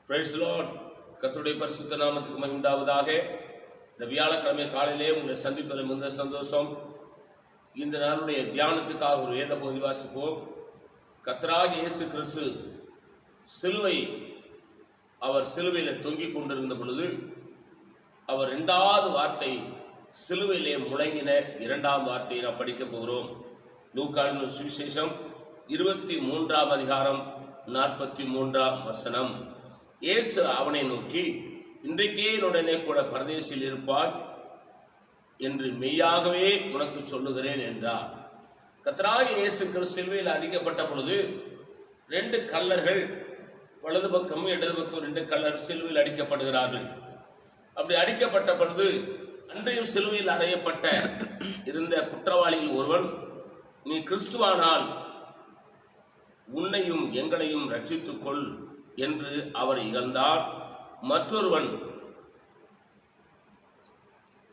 Praise the Lord. கர்த்தருடைய பரிசுத்த நாமத்துக்கு மகிமை உண்டாவதாக. இந்த வியாழக்கிழமை காலையிலே உங்களை சந்திப்பதில் மிகுந்த சந்தோஷம். இந்த நாளுடைய தியானத்துக்காக ஒரு வேத பகுதி வாசிப்போம். கர்த்தராகிய இயேசு கிறிஸ்து அவர் சிலுவையில் தொங்கிக் கொண்டிருந்த பொழுது அவர் இரண்டாவது வார்த்தை சிலுவையிலே முழங்கின இரண்டாம் வார்த்தையை நாம் படிக்கப் போகிறோம். லூக்காவின் சுவிசேஷம் 23ஆம் அதிகாரம் 43ஆம் வசனம். இயேசு அவனை நோக்கி, இன்றைக்கே என்னுடனே கூட பரதேசில் இருப்பாய் என்று மெய்யாகவே உனக்கு சொல்லுகிறேன் என்றார். கர்த்தராகிய இயேசு கிறிஸ்து சிலுவையில் அடிக்கப்பட்ட பொழுது 2 கள்ளர்கள், வலது பக்கமும் இடது பக்கம் 2 கள்ளர் சிலுவையில் அடிக்கப்படுகிறார்கள். அப்படி அடிக்கப்பட்ட பொழுது அன்றையும் சிலுவையில் அறையப்பட்ட இருந்த குற்றவாளியில் ஒருவன், நீ கிறிஸ்துவானால் உன்னையும் எங்களையும் ரட்சித்துக்கொள் என்று அவர் இகழ்ந்தார். மற்றொருவன்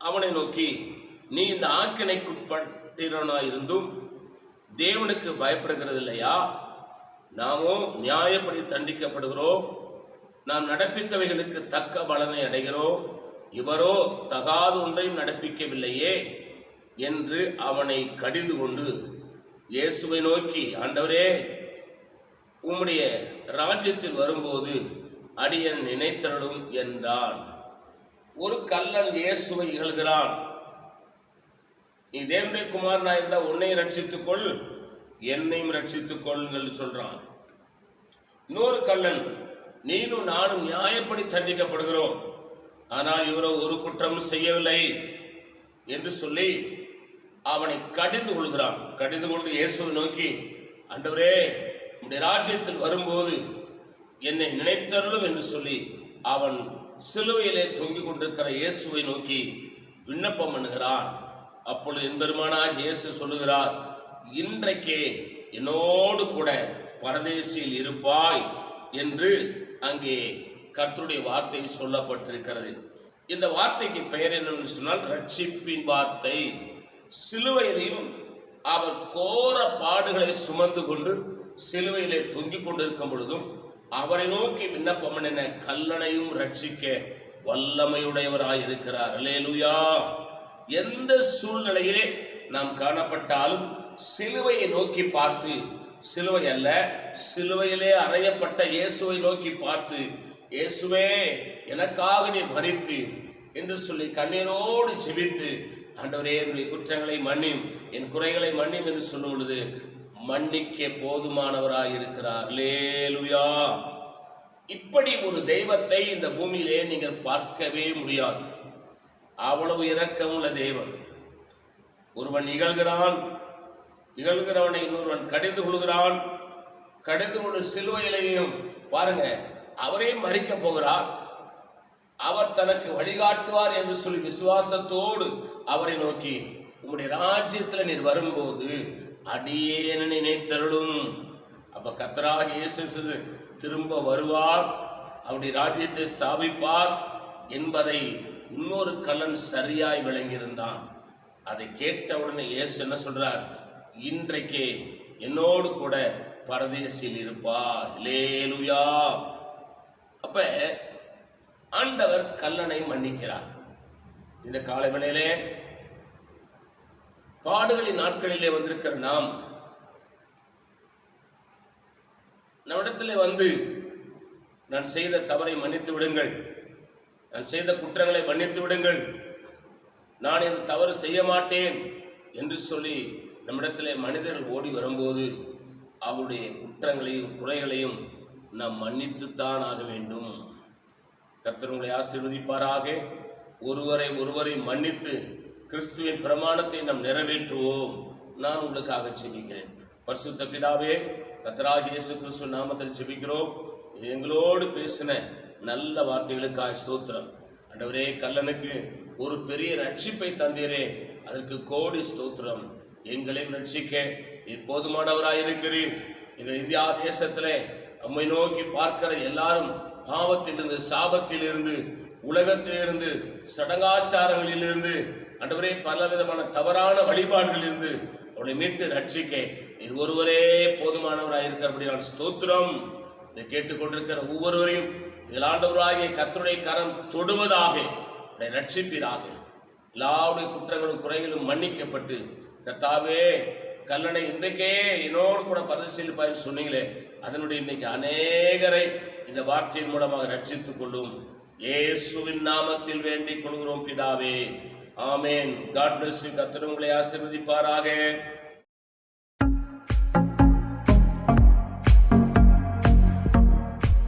அவனை நோக்கி, நீ இந்த ஆக்கினைக்குட்பட்டிருந்தும் தேவனுக்கு பயப்படுகிறது இல்லையா? நாமோ நியாயப்படி தண்டிக்கப்படுகிறோம், நாம் நடப்பித்தவைகளுக்கு தக்க பலனை அடைகிறோம், இவரோ தகாத ஒன்றையும் நடப்பிக்கவில்லையே என்று அவனை கடிந்து கொண்டு இயேசுவை நோக்கி, ஆண்டவரே, உம்முடைய ராஜ்யத்தில் வரும்போது அடியன் நினைத்தருளும் என்றான். ஒரு கள்ளன் இயேசுவை இகழ்கிறான். நீ தேவனுடைய குமாரனா இருந்தால் உன்னையும் ரட்சித்துக்கொள், என்னையும் ரட்சித்துக்கொள் என்று சொல்றான். இன்னொரு கள்ளன், நீனும் நானும் நியாயப்படி தண்டிக்கப்படுகிறோம், ஆனால் இவரோ ஒரு குற்றமும் செய்யவில்லை என்று சொல்லி அவனை கடிந்து கொள்கிறான். கடிந்து கொண்டு இயேசுவை நோக்கி, ஆண்டவரே, உம்முடைய ராஜ்யத்தில் வரும்போது என்னை நினைத்தருளும் என்று சொல்லி அவன் சிலுவையிலே தொங்கிக் கொண்டிருக்கிற இயேசுவை நோக்கி விண்ணப்பம் பண்ணுகிறான். அப்பொழுது எம்பெருமானாகிய இயேசு சொல்லுகிறார், இன்றைக்கே என்னோடு கூட பரதேசியில் இருப்பாய் என்று அங்கே கர்த்தருடைய வார்த்தை சொல்லப்பட்டிருக்கிறது. இந்த வார்த்தைக்கு பெயர் என்னன்னு சொன்னால் ரட்சிப்பின் வார்த்தை. சிலுவையிலையும் அவர் கோர பாடுகளை சுமந்து கொண்டு சிலுவையிலே தொங்கிக் கொண்டிருக்கும் பொழுதும் அவரை நோக்கி விண்ணப்பம் பண்ணின கல்லனையும் ரட்சிக்க வல்லமையுடையவராயிருக்கிறார். அல்லேலூயா. எந்த சூழ்நிலையிலே நாம் காணப்பட்டாலும் சிலுவையை நோக்கி பார்த்து, சிலுவை அல்ல, சிலுவையிலே அறையப்பட்ட இயேசுவை நோக்கி பார்த்து, இயேசுவே, எனக்காக நீ மரித்து என்று சொல்லி கண்ணீரோடு ஜெபித்து, ஆண்டவரே, என்னுடைய குற்றங்களை மன்னியும், என் குறைகளை மன்னியும் என்று சொல்லும் பொழுது மன்னிக்க போதுமானவராய் இருக்கிறார். அல்லேலூயா. இப்படி ஒரு தெய்வத்தை இந்த பூமியிலே நீங்கள் பார்க்கவே முடியாது. அவ்வளவு இரக்கமுள்ள தெய்வம். ஒருவன் இகழ்கிறான், இகழ்கிறவனை இன்னொருவன் கடிந்து கொள்கிறான், கடிந்து கொண்டு சிலுவையிலையும் பாருங்க, அவரே மரிக்க போகிறார், அவர் தனக்கு வழிகாட்டுவார் என்று சொல்லி விசுவாசத்தோடு அவரை நோக்கி, உம்முடைய ராஜ்யத்தில் நீர் வரும்போது அடியேன நினைத்தருளும். அப்ப கர்த்தராகிய இயேசு திரும்ப வருவார், அவருடைய ராஜ்யத்தை ஸ்தாபிப்பார் என்பதை இன்னொரு கள்ளன் சரியாய் விளங்கியிருந்தான். அதை கேட்டவுடனே இயேசு என்ன சொல்றார்? இன்றைக்கே என்னோடு கூட பரதேசில் இருப்பார். அல்லேலூயா. அப்ப ஆண்டவர் கல்லனை மன்னிக்கிறார். இந்த காலை வேளையிலே பாடுகளின் நாட்களிலே வந்திருக்கிற நாம் நம்மிடத்திலே வந்து, நான் செய்த தவறை மன்னித்து விடுங்கள், நான் செய்த குற்றங்களை மன்னித்து விடுங்கள், நான் இந்த தவறு செய்ய மாட்டேன் என்று சொல்லி நம்மிடத்திலே மனிதர்கள் ஓடி வரும்போது அவருடைய குற்றங்களையும் குறைகளையும் நாம் மன்னித்துத்தான் ஆக வேண்டும். கர்த்தர் உங்களை ஆசீர்வதிப்பாராக. ஒருவரை மன்னித்து கிறிஸ்துவின் பிரமாணத்தை நாம் நிறைவேற்றுவோம். நான் உங்களுக்காக ஜெபிக்கிறேன். பரிசுத்த பிதாவே, கர்த்தராகிய இயேசு கிறிஸ்து நாமத்தில் ஜெபிக்கிறோம். எங்களோடு பேசின நல்ல வார்த்தைகளுக்காக ஸ்தோத்திரம். ஆண்டவரே, கல்லனுக்கு ஒரு பெரிய ரட்சிப்பை தந்தீரே, அதற்கு கோடி ஸ்தோத்திரம். எங்களையும் ரட்சிக்க நீர் போதுமானவராயிருக்கிறீர். எங்கள் இந்தியா தேசத்திலே நம்மை நோக்கி பார்க்கிற எல்லாரும் பாவத்திலிருந்து, சாபத்திலிருந்து, உலகத்திலிருந்து, சடங்காச்சாரங்களிலிருந்து, ஆண்டவரே, பல விதமான தவறான வழிபாடுகளிலிருந்து அவளை மீட்டு ரட்சிக்க நீர் ஒருவரே போதுமானவராக இருக்கிறபடியால் ஸ்தோத்திரம். இதை கேட்டுக்கொண்டிருக்கிற ஒவ்வொருவரையும் இதில் ஆண்டவராகிய கர்த்தருடைய கரம் தொடுவதாக, உடைய ரட்சிப்பீராக. எல்லாருடைய குற்றங்களும் குறைகளும் மன்னிக்கப்பட்டு, கர்த்தாவே கல்லணை இன்றைக்கே என்னோடு கூட பரிசீலிப்பாய் சொன்னீங்களே, அதனுடைய இன்னைக்கு அநேகரை இந்த வார்த்தையின் மூலமாக ரட்சித்துக் கொள்ளும். இயேசுவின் நாமத்தில் வேண்டிக் கொள்கிறோம் பிதாவே, ஆமேன். God bless you. கர்த்தர் உங்களை ஆசீர்வதிப்பாராக.